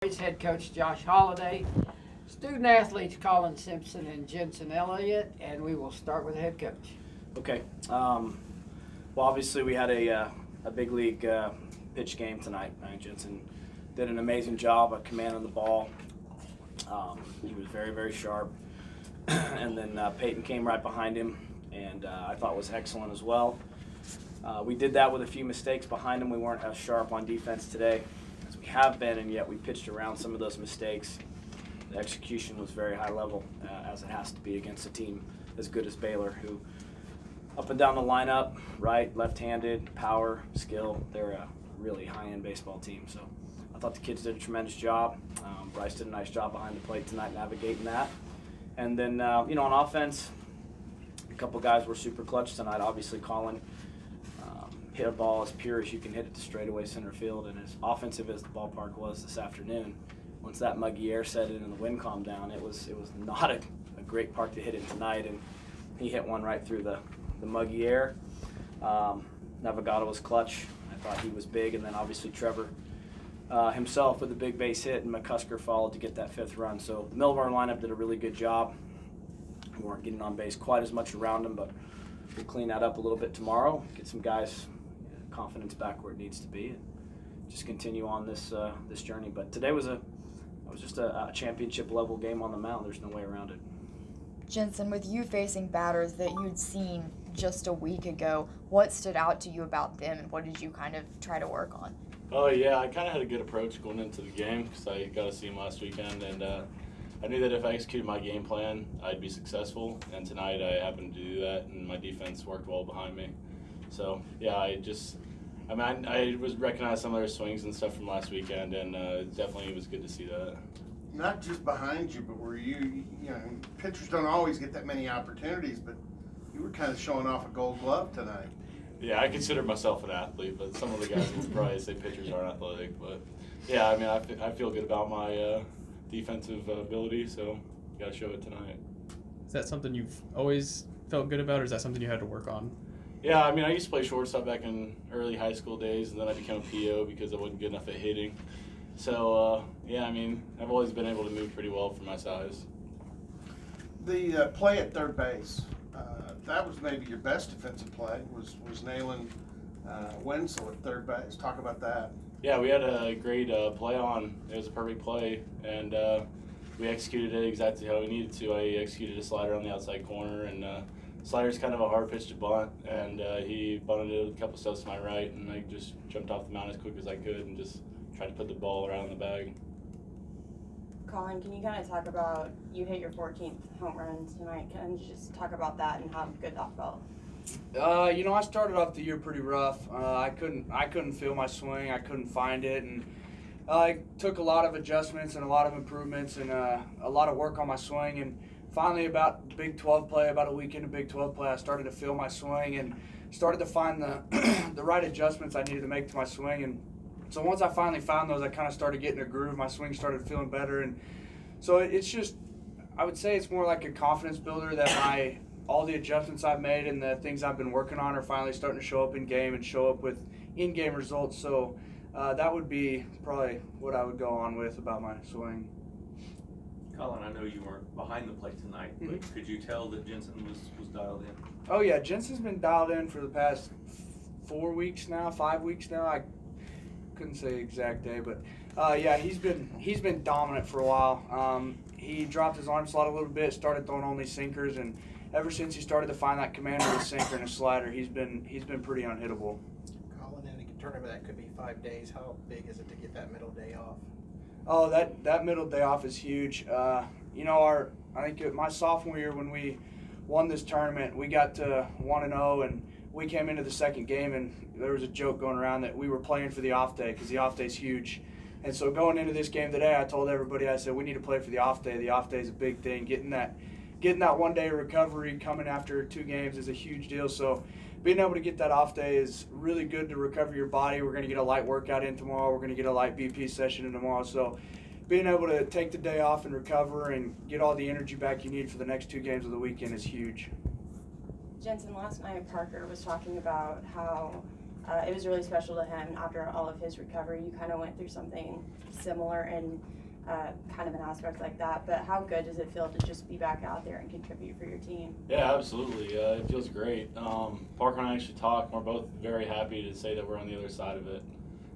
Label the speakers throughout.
Speaker 1: Head coach Josh Holliday, student athletes Colin, Simpson, and Jensen, Elliott, and we will start with the head coach.
Speaker 2: Okay. Well, obviously we had a big league pitch game tonight. Jensen did an amazing job of commanding the ball. He was very, very sharp. And then Peyton came right behind him, and I thought was excellent as well. We did that with a few mistakes behind him. We weren't as sharp on defense today as we have been, and yet we pitched around some of those mistakes. The execution was very high level, as it has to be against a team as good as Baylor, who up and down the lineup, right, left-handed, power, skill, they're a really high-end baseball team. So I thought the kids did a tremendous job. Bryce did a nice job behind the plate tonight navigating that. And then, on offense, a couple guys were super clutch tonight. Obviously, Colin hit a ball as pure as you can hit it to straightaway center field, and as offensive as the ballpark was this afternoon, once that muggy air set in and the wind calmed down, it was not a great park to hit in tonight, and he hit one right through the muggy air. Navigado was clutch. I thought he was big, and then obviously Trevor himself with a big base hit, and McCusker followed to get that fifth run. So the middle of our lineup did a really good job. We weren't getting on base quite as much around him, but we'll clean that up a little bit tomorrow, get some guys' confidence back where it needs to be, and just continue on this journey. But today was just a championship level game on the mound. There's no way around it.
Speaker 3: Jensen, with you facing batters that you'd seen just a week ago, what stood out to you about them, and what did you kind of try to work on?
Speaker 4: Oh, yeah, I kind of had a good approach going into the game because I got to see him last weekend, and I knew that if I executed my game plan, I'd be successful, and tonight I happened to do that, and my defense worked well behind me. So, yeah, I was recognized some of their swings and stuff from last weekend, and definitely it was good to see that.
Speaker 5: Not just behind you, but where pitchers don't always get that many opportunities, but you were kind of showing off a gold glove tonight.
Speaker 4: Yeah, I consider myself an athlete, but some of the guys would probably say pitchers aren't athletic. But, yeah, I feel good about my defensive ability, so got to show it tonight.
Speaker 6: Is that something you've always felt good about, or is that something you had to work on?
Speaker 4: Yeah, I used to play shortstop back in early high school days, and then I became a PO because I wasn't good enough at hitting. So, I've always been able to move pretty well for my size.
Speaker 5: The play at third base, that was maybe your best defensive play, was nailing Wenzel at third base. Talk about that.
Speaker 4: Yeah, we had a great play on. It was a perfect play, and we executed it exactly how we needed to. I executed a slider on the outside corner, and slider's kind of a hard pitch to bunt, and he bunted it a couple steps to my right, and I just jumped off the mound as quick as I could and just tried to put the ball around the bag.
Speaker 7: Colin, can you kind of talk about, you hit your 14th home run tonight, can you just talk about that and how good that felt?
Speaker 8: I started off the year pretty rough. I couldn't feel my swing. I couldn't find it, and I took a lot of adjustments and a lot of improvements and a lot of work on my swing. And finally, about Big 12 play, about a week into Big 12 play, I started to feel my swing and started to find the right adjustments I needed to make to my swing. And so once I finally found those, I kind of started getting a groove. My swing started feeling better, and so it's just, I would say it's more like a confidence builder that all the adjustments I've made and the things I've been working on are finally starting to show up in game and show up with in-game results. So that would be probably what I would go on with about my swing.
Speaker 9: Colin, I know you weren't behind the plate tonight, but could you tell that Jensen was dialed in?
Speaker 8: Oh yeah, Jensen's been dialed in for the past 5 weeks now. I couldn't say the exact day, but yeah, he's been dominant for a while. He dropped his arm slot a little bit, started throwing only sinkers, and ever since he started to find that command with a sinker and a slider, he's been pretty unhittable.
Speaker 10: Colin, in a tournament that could be 5 days, how big is it to get that middle day off?
Speaker 8: Oh, that middle day off is huge. I think my sophomore year when we won this tournament, we got to 1-0, and we came into the second game, and there was a joke going around that we were playing for the off day because the off day is huge. And so going into this game today, I told everybody, I said, we need to play for the off day. The off day is a big thing. Getting that 1 day recovery coming after 2 games is a huge deal. So being able to get that off day is really good to recover your body. We're going to get a light workout in tomorrow. We're going to get a light BP session in tomorrow. So being able to take the day off and recover and get all the energy back you need for the next 2 games of the weekend is huge.
Speaker 7: Jensen, last night Parker was talking about how it was really special to him after all of his recovery. You kind of went through something similar in kind of an aspect like that, but how good does it feel to just be back out there and contribute for your team?
Speaker 4: Yeah, absolutely. It feels great. Parker and I actually talked. We're both very happy to say that we're on the other side of it.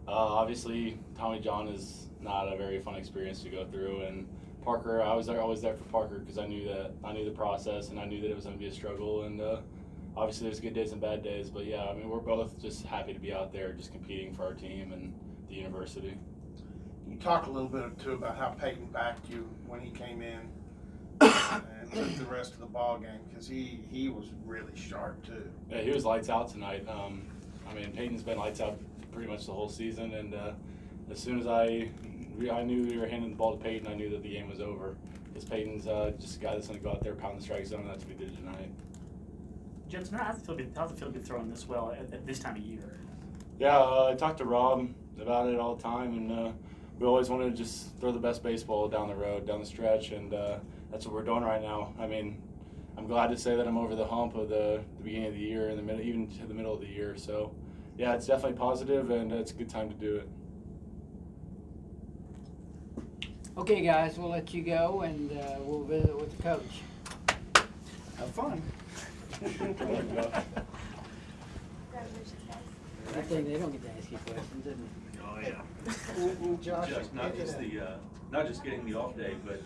Speaker 4: Obviously, Tommy John is not a very fun experience to go through, and Parker, I was always there for Parker because I knew the process, and I knew that it was going to be a struggle. And obviously, there's good days and bad days, but yeah, I mean, we're both just happy to be out there, just competing for our team and the university.
Speaker 5: You talk a little bit too about how Peyton backed you when he came in and took the rest of the ball game, because he was really sharp too.
Speaker 4: Yeah, he was lights out tonight. I mean, Peyton's been lights out pretty much the whole season, and as soon as I knew we were handing the ball to Peyton, I knew that the game was over. Because Peyton's just a guy that's going to go out there, pound the strike zone, and that's what we did tonight.
Speaker 11: Jensen, how's it feel to be throwing this well at this time of year?
Speaker 4: Yeah, I talked to Rob about it all the time, and we always wanted to just throw the best baseball down the road, down the stretch, and that's what we're doing right now. I mean, I'm glad to say that I'm over the hump of the beginning of the year, and even to the middle of the year. So, yeah, it's definitely positive, and it's a good time to do it.
Speaker 1: Okay, guys, we'll let you go, and we'll visit with the coach.
Speaker 2: Have fun.
Speaker 3: Congratulations, guys.
Speaker 1: I think they don't get to ask you questions, didn't they?
Speaker 9: Oh, yeah.
Speaker 10: Josh,
Speaker 9: Just not just getting the off day, but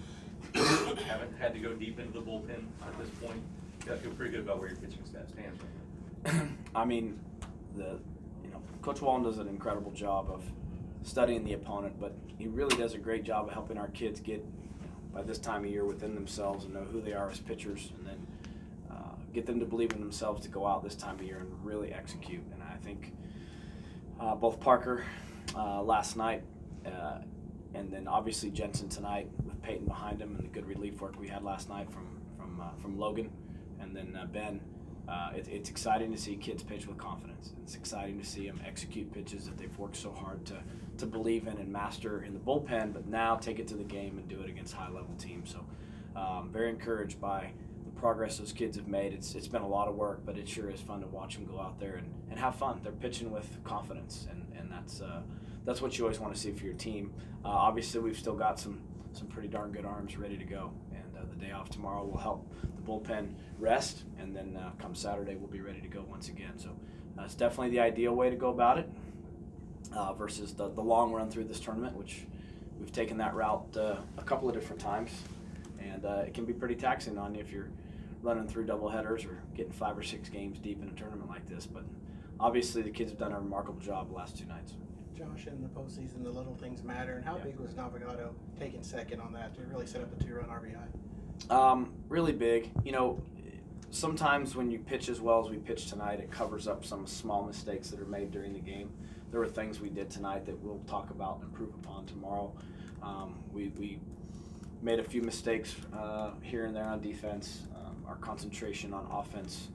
Speaker 9: haven't had to go deep into the bullpen at this point. You gotta feel pretty good about where your pitching staff stands right now.
Speaker 2: I mean, Coach Wallen does an incredible job of studying the opponent, but he really does a great job of helping our kids get, by this time of year, within themselves and know who they are as pitchers, and then get them to believe in themselves to go out this time of year and really execute. And I think both Parker last night and then obviously Jensen tonight with Peyton behind him and the good relief work we had last night from Logan and then Ben. It's exciting to see kids pitch with confidence. It's exciting to see them execute pitches that they've worked so hard to believe in and master in the bullpen, but now take it to the game and do it against high-level teams. So very encouraged by the progress those kids have made. It's been a lot of work, but it sure is fun to watch them go out there and have fun. They're pitching with confidence, and that's what you always want to see for your team. Obviously, we've still got some pretty darn good arms ready to go, and the day off tomorrow will help the bullpen rest, and then come Saturday we'll be ready to go once again. So it's definitely the ideal way to go about it versus the long run through this tournament, which we've taken that route a couple of different times, and it can be pretty taxing on you if you're running through double headers or getting 5 or 6 games deep in a tournament like this. But obviously the kids have done a remarkable job the last 2 nights.
Speaker 10: Josh, in the postseason, the little things matter. And how big was Navigato taking second on that to really set up a 2-run RBI?
Speaker 2: Really big. Sometimes when you pitch as well as we pitched tonight, it covers up some small mistakes that are made during the game. There were things we did tonight that we'll talk about and improve upon tomorrow. We made a few mistakes here and there on defense. Our concentration on offense,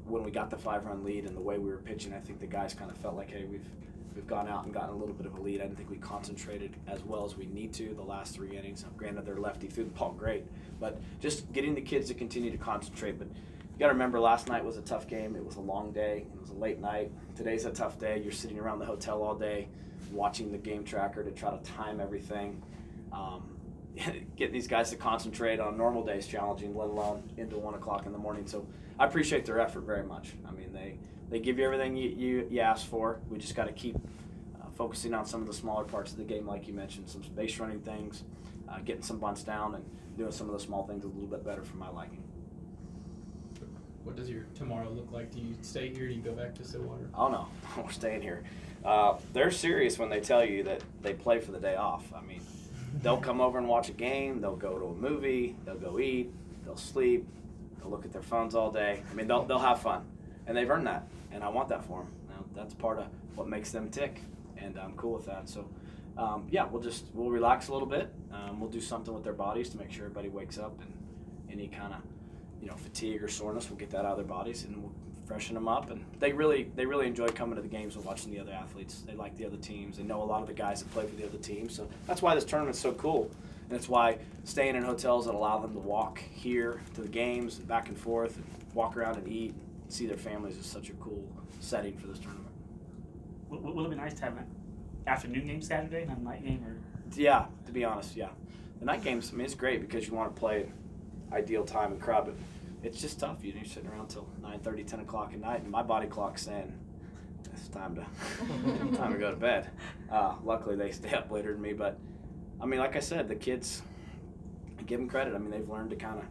Speaker 2: when we got the 5-run lead and the way we were pitching, I think the guys kind of felt like, hey, we've gone out and gotten a little bit of a lead. I didn't think we concentrated as well as we need to the last 3 innings. Granted, their lefty threw the ball great, but just getting the kids to continue to concentrate. But you got to remember, last night was a tough game. It was a long day. It was a late night. Today's a tough day. You're sitting around the hotel all day watching the game tracker to try to time everything. Getting these guys to concentrate on normal days challenging, let alone into 1 o'clock in the morning. So I appreciate their effort very much. I mean, they give you everything you ask for. We just got to keep focusing on some of the smaller parts of the game, like you mentioned, some base running things, getting some bunts down, and doing some of the small things a little bit better for my liking.
Speaker 6: What does your tomorrow look like? Do you stay here? Do you go back to Stillwater?
Speaker 2: Oh, no. We're staying here. They're serious when they tell you that they play for the day off. I mean, they'll come over and watch a game. They'll go to a movie. They'll go eat. They'll sleep. They'll look at their phones all day. I mean, they'll have fun. And they've earned that, and I want that for them. Now, that's part of what makes them tick, and I'm cool with that. So, we'll relax a little bit. We'll do something with their bodies to make sure everybody wakes up, and any kind of fatigue or soreness, we'll get that out of their bodies, and we'll freshen them up. And they really enjoy coming to the games and watching the other athletes. They like the other teams. They know a lot of the guys that play for the other teams. So that's why this tournament's so cool. And it's why staying in hotels that allow them to walk here to the games, back and forth, and walk around and eat, and see their families is such a cool setting for this tournament.
Speaker 11: Will it be nice to have an afternoon game Saturday, not a night game? Or
Speaker 2: Yeah, to be honest, yeah. The night games, I mean, it's great because you want to play at ideal time and crowd, but it's just tough. You're sitting around till 9:30, 10 o'clock at night, and my body clock's saying it's time to go to bed. Luckily, they stay up later than me, but I mean, like I said, the kids, I give them credit. I mean, they've learned to kind of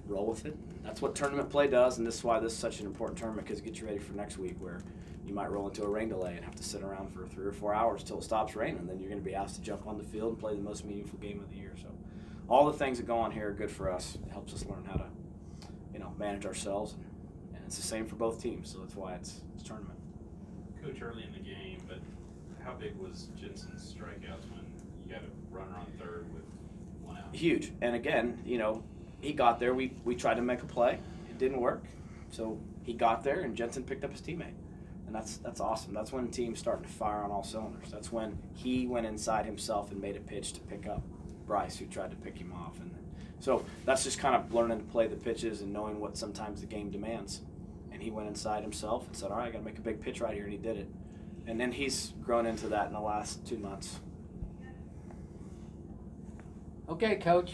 Speaker 2: roll with it. That's what tournament play does, and this is why this is such an important tournament, because it gets you ready for next week, where you might roll into a rain delay and have to sit around for 3 or 4 hours till it stops raining. Then you're going to be asked to jump on the field and play the most meaningful game of the year. So all the things that go on here are good for us. It helps us learn how to, manage ourselves, and it's the same for both teams. So that's why it's tournament.
Speaker 12: Coach, early in the game, but how big was Jensen's strikeouts when you got a runner on third with 1 out?
Speaker 2: Huge. And again, he got there. We tried to make a play. It didn't work. So he got there, and Jensen picked up his teammate. And that's awesome. That's when the team's starting to fire on all cylinders. That's when he went inside himself and made a pitch to pick up Bryce, who tried to pick him off. And so that's just kind of learning to play the pitches and knowing what sometimes the game demands. And he went inside himself and said, all right, I got to make a big pitch right here, and he did it. And then he's grown into that in the last 2 months.
Speaker 1: Okay, Coach.